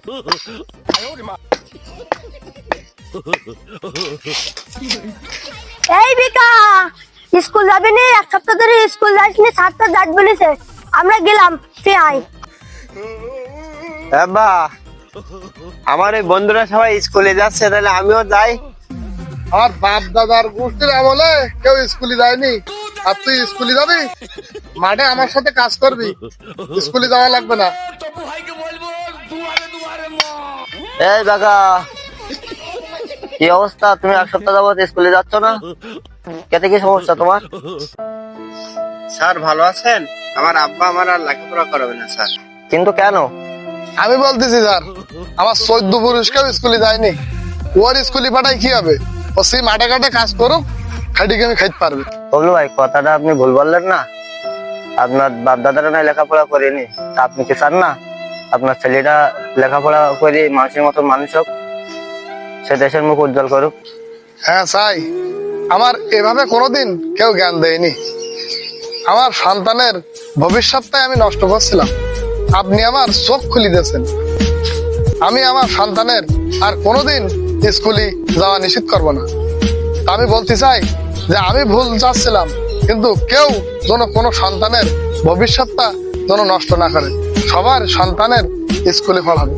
এই বিকা, স্কুল যাবি নি? এক সপ্তাহ ধরে স্কুল যাসনি, স্যারটা যাট বলেছে। আমরা গেলাম, তুই আয়। বাবা, আমার এই বন্ধুরা সবাই স্কুলে যাচ্ছে, তাহলে আমিও যাই। আমার বাপ দাদার গোষ্ঠীর আমলে কেউ স্কুলে যায়নি, আর তুই স্কুলে যাবি? মাঠে আমার সাথে কাজ করবি, স্কুলে যাওয়া লাগবে না। এই বাবা, কি অবস্থা? তুমি এক সপ্তাহ যাবত স্কুলে যাচ্ছ না, কেতে কি সমস্যা তোমার? স্যার ভালো আছেন? আমার আব্বা আমার আর লেখাপড়া করাবে না স্যার। কিন্তু কেন? আমি বলতেছি স্যার, আমার 14 পুরুষ কেউ স্কুলে যায়নি, ওর স্কুলে পাঠাই কি হবে? ও সেই মাঠে ঘাটে কাজ করুক, খাইটি আমি খাইতে পারবে। বললো ভাই, কথাটা আপনি ভুল বললেন না। আপনার বাপ দাদারা না লেখাপড়া করেনি, তা আপনি কি চান না আপনার ছেলেটা লেখাপড়া করে মানুষের মতো মানুষ হোক, সে দেশের মুখ উজ্জ্বল করুক? হ্যাঁ চাই, আমার এভাবে কোনোদিন কেউ জ্ঞান দেয়নি। আমার সন্তানের ভবিষ্যৎটাই আমি নষ্ট করছিলাম, আপনি আমার চোখ খুলে দিয়েছেন। আমি আমার সন্তানের আর কোনোদিন স্কুলে যাওয়া নিষেধ করব না। আমি বলতে চাই যে আমি ভুল যাচ্ছিলাম, কিন্তু কেউ যেন কোনো সন্তানের ভবিষ্যৎটা যেন নষ্ট না করে। সবার সন্তানের স্কুলে পড়াবে।